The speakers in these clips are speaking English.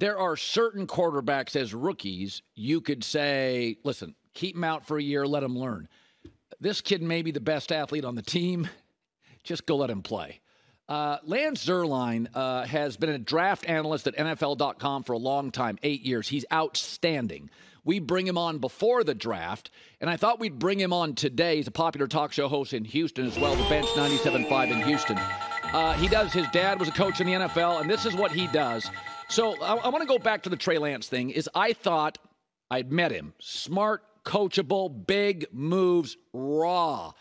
there are certain quarterbacks as rookies you could say, listen, keep him out for a year, let him learn. This kid may be the best athlete on the team. Just go let him play. Lance Zierlein has been a draft analyst at NFL.com for a long time, 8 years. He's outstanding. We bring him on before the draft, and I thought we'd bring him on today. He's a popular talk show host in Houston as well, the Bench 97.5 in Houston. His dad was a coach in the NFL, and this is what he does. So I want to go back to the Trey Lance thing. I thought I'd met him. Smart, coachable, big moves, raw.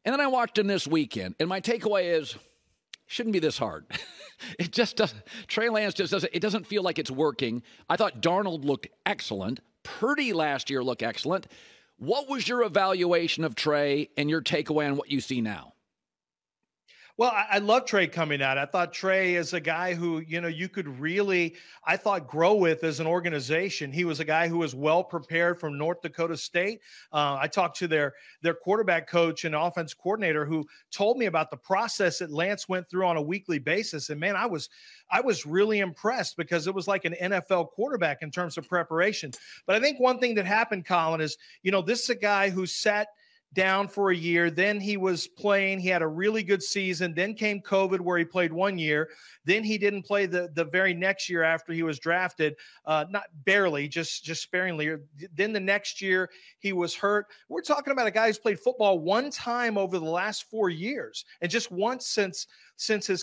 And then I watched him this weekend, and my takeaway is, shouldn't be this hard. It just doesn't. Trey Lance just doesn't. It doesn't feel like it's working. I thought Darnold looked excellent. Purdy last year looked excellent. What was your evaluation of Trey and your takeaway on what you see now? Well, I love Trey coming out. I thought Trey is a guy who, you could really, I thought, grow with as an organization. He was a guy who was well prepared from North Dakota State. I talked to their quarterback coach and offense coordinator who told me about the process that Lance went through on a weekly basis. And man, I was really impressed because it was like an NFL quarterback in terms of preparation. But I think one thing that happened, Colin, is, this is a guy who sat down for a year. Then he was playing. He had a really good season. Then came COVID where he played 1 year. Then he didn't play the very next year after he was drafted, not barely, just sparingly. Then the next year he was hurt. We're talking about a guy who's played football one time over the last 4 years and just once since his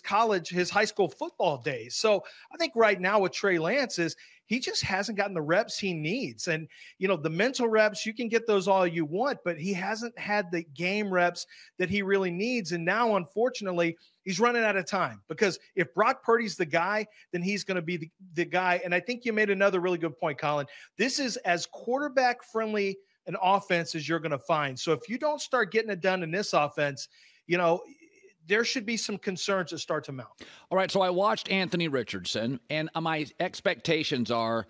high school football days. So I think right now with Trey Lance is he just hasn't gotten the reps he needs. And, the mental reps, you can get those all you want, but he hasn't had the game reps that he really needs. And now, unfortunately, he's running out of time because if Brock Purdy's the guy, then he's going to be the guy. And I think you made another really good point, Colin. This is as quarterback friendly an offense as you're going to find. So if you don't start getting it done in this offense, there should be some concerns that start to mount. All right, so I watched Anthony Richardson, and my expectations are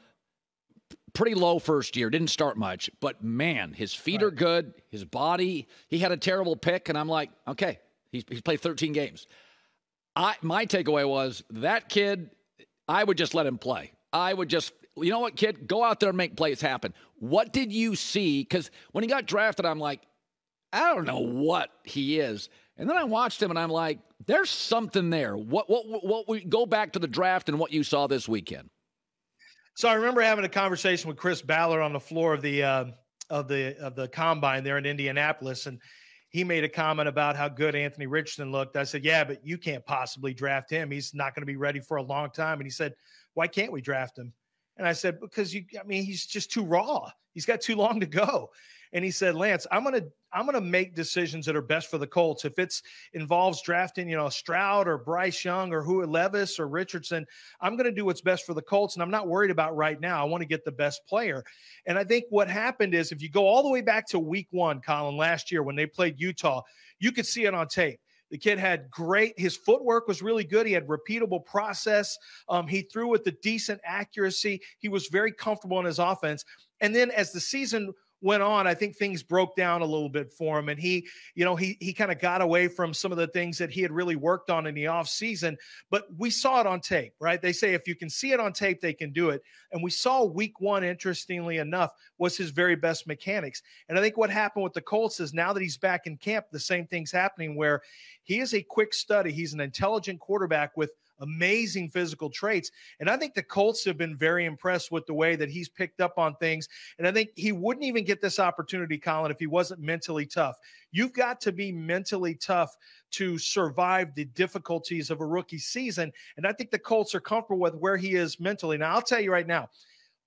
pretty low first year. Didn't start much, but, man, his feet are good. His body, he had a terrible pick, and I'm like, okay, he's played 13 games. My takeaway was that kid, I would just let him play. I would just, you know what, kid, go out there and make plays happen. What did you see? Because when he got drafted, I'm like, I don't know what he is. And then I watched him, and I'm like, there's something there. What we go back to the draft and what you saw this weekend. So I remember having a conversation with Chris Ballard on the floor of the combine there in Indianapolis, and he made a comment about how good Anthony Richardson looked. I said, yeah, but you can't possibly draft him. He's not going to be ready for a long time. And he said, why can't we draft him? And I said, because he's just too raw. He's got too long to go. And he said, Lance, I'm gonna make decisions that are best for the Colts. If it involves drafting, Stroud or Bryce Young or Levis or Richardson, I'm gonna do what's best for the Colts, and I'm not worried about right now. I want to get the best player. And I think what happened is, if you go all the way back to week 1, Colin, last year when they played Utah, you could see it on tape. The kid had his footwork was really good. He had repeatable process. He threw with a decent accuracy. He was very comfortable in his offense. And then as the season went on, I think things broke down a little bit for him. And he kind of got away from some of the things that he had really worked on in the off season, but we saw it on tape, right? They say, if you can see it on tape, they can do it. And we saw week 1, interestingly enough, was his very best mechanics. And I think what happened with the Colts is now that he's back in camp, the same thing's happening where he is a quick study. He's an intelligent quarterback with amazing physical traits. And I think the Colts have been very impressed with the way that he's picked up on things. And I think he wouldn't even get this opportunity, Colin, if he wasn't mentally tough. You've got to be mentally tough to survive the difficulties of a rookie season. And I think the Colts are comfortable with where he is mentally. Now, I'll tell you right now,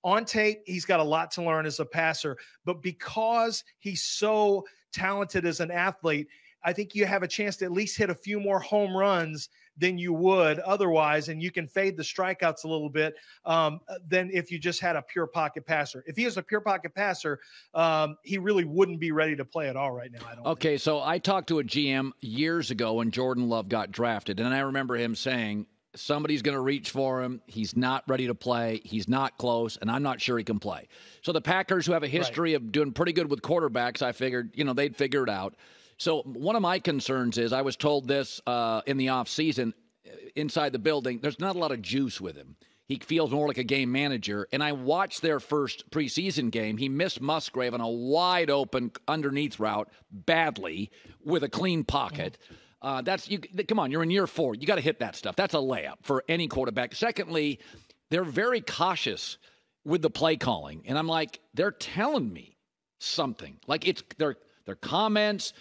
on tape, he's got a lot to learn as a passer, but because he's so talented as an athlete, I think you have a chance to at least hit a few more home runs than you would otherwise, and you can fade the strikeouts a little bit than if you just had a pure pocket passer. If he was a pure pocket passer, he really wouldn't be ready to play at all right now, I don't think. So I talked to a GM years ago when Jordan Love got drafted, and I remember him saying, somebody's going to reach for him. He's not ready to play. He's not close, and I'm not sure he can play. So the Packers, who have a history of doing pretty good with quarterbacks, I figured, they'd figure it out. So one of my concerns is, I was told this in the offseason inside the building, there's not a lot of juice with him. He feels more like a game manager. And I watched their first preseason game. He missed Musgrave on a wide open underneath route badly with a clean pocket. Come on, you're in year 4. You got to hit that stuff. That's a layup for any quarterback. Secondly, they're very cautious with the play calling. And I'm like, they're telling me something. Like it's their comments.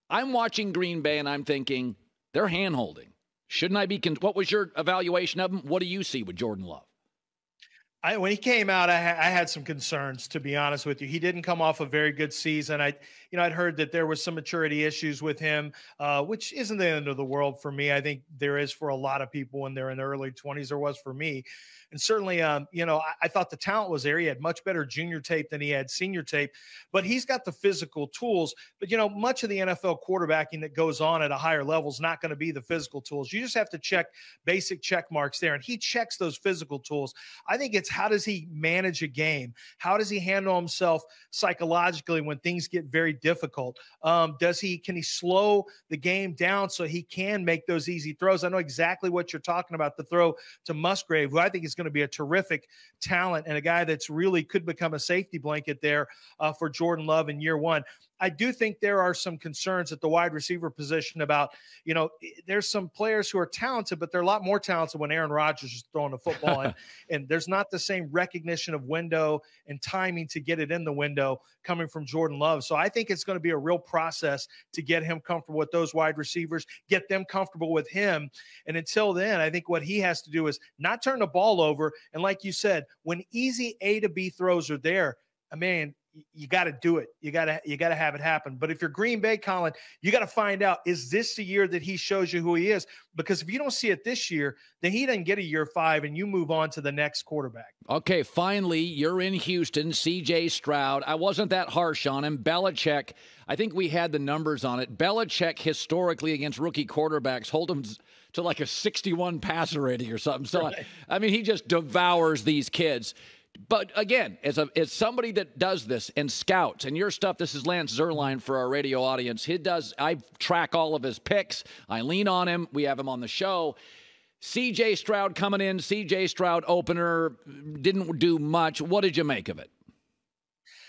I'm watching Green Bay and I'm thinking they're hand-holding. Shouldn't I be what was your evaluation of him? What do you see with Jordan Love? When he came out, I had some concerns, to be honest with you. He didn't come off a very good season. I'd heard that there was some maturity issues with him, which isn't the end of the world for me. I think there is for a lot of people when they're in their early 20s. There was for me. And certainly, I thought the talent was there. He had much better junior tape than he had senior tape, but he's got the physical tools. But, much of the NFL quarterbacking that goes on at a higher level is not going to be the physical tools. You just have to check basic check marks there. And he checks those physical tools. I think it's how does he manage a game? How does he handle himself psychologically when things get very difficult? Can he slow the game down so he can make those easy throws? I know exactly what you're talking about, the throw to Musgrave, who I think is going to be a terrific talent and a guy that's really could become a safety blanket there for Jordan Love in year 1. I do think there are some concerns at the wide receiver position about, there's some players who are talented, but they're a lot more talented when Aaron Rodgers is throwing the football. and there's not the same recognition of window and timing to get it in the window coming from Jordan Love. So I think it's going to be a real process to get him comfortable with those wide receivers, get them comfortable with him. And until then, I think what he has to do is not turn the ball over. And like you said, when easy A to B throws are there, you got to do it. You got to have it happen. But if you're Green Bay, Colin, you got to find out, is this the year that he shows you who he is? Because if you don't see it this year, then he doesn't get a year 5 and you move on to the next quarterback. Okay, finally, you're in Houston, C.J. Stroud. I wasn't that harsh on him. Belichick, I think we had the numbers on it. Belichick historically against rookie quarterbacks hold him to like a 61 passer rating or something. So, right. He just devours these kids. But again, as somebody that does this and scouts, and your stuff, this is Lance Zierlein for our radio audience. I track all of his picks. I lean on him. We have him on the show. C.J. Stroud coming in. C.J. Stroud opener didn't do much. What did you make of it?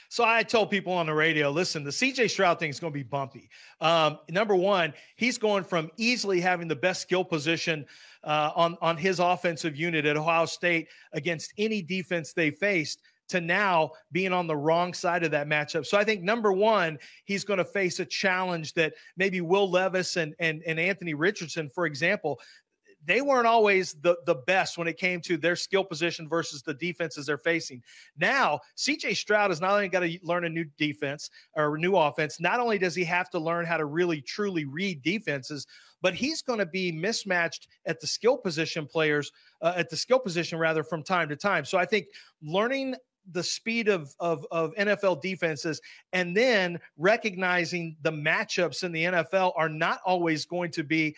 So I told people on the radio, listen, the C.J. Stroud thing is going to be bumpy. Number one, he's going from easily having the best skill position on his offensive unit at Ohio State against any defense they faced to now being on the wrong side of that matchup. So I think, number one, he's going to face a challenge that maybe Will Levis and Anthony Richardson, for example, they weren't always the best when it came to their skill position versus the defenses they're facing. Now, C.J. Stroud has not only got to learn a new defense or a new offense, not only does he have to learn how to really, truly read defenses, but he's going to be mismatched at the skill position from time to time. So I think learning the speed of NFL defenses and then recognizing the matchups in the NFL are not always going to be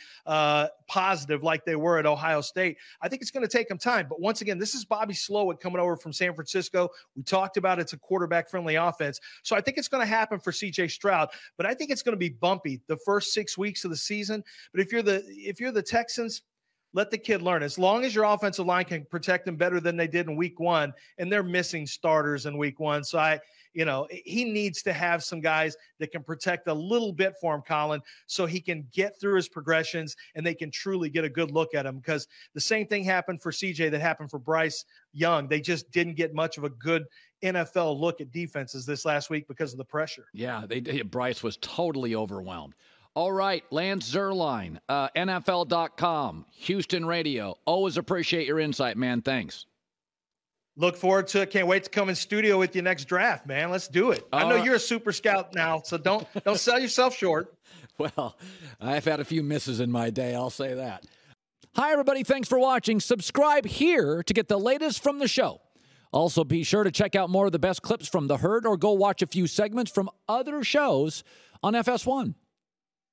positive like they were at Ohio State. I think it's going to take them time. But once again, this is Bobby Slowick coming over from San Francisco. We talked about it's a quarterback-friendly offense. So I think it's going to happen for C.J. Stroud, but I think it's going to be bumpy the first 6 weeks of the season. But if you're the Texans, let the kid learn. As long as your offensive line can protect him better than they did in week 1, and they're missing starters in week 1. So he needs to have some guys that can protect a little bit for him, Colin, so he can get through his progressions and they can truly get a good look at him. Because the same thing happened for CJ that happened for Bryce Young. They just didn't get much of a good NFL look at defenses this last week because of the pressure. Yeah, Bryce was totally overwhelmed. All right, Lance Zierlein, NFL.com, Houston Radio. Always appreciate your insight, man. Thanks. Look forward to it. Can't wait to come in studio with you next draft, man. Let's do it. I know you're a super scout now, so don't sell yourself short. Well, I've had a few misses in my day, I'll say that. Hi, everybody. Thanks for watching. Subscribe here to get the latest from the show. Also, be sure to check out more of the best clips from The Herd or go watch a few segments from other shows on FS1.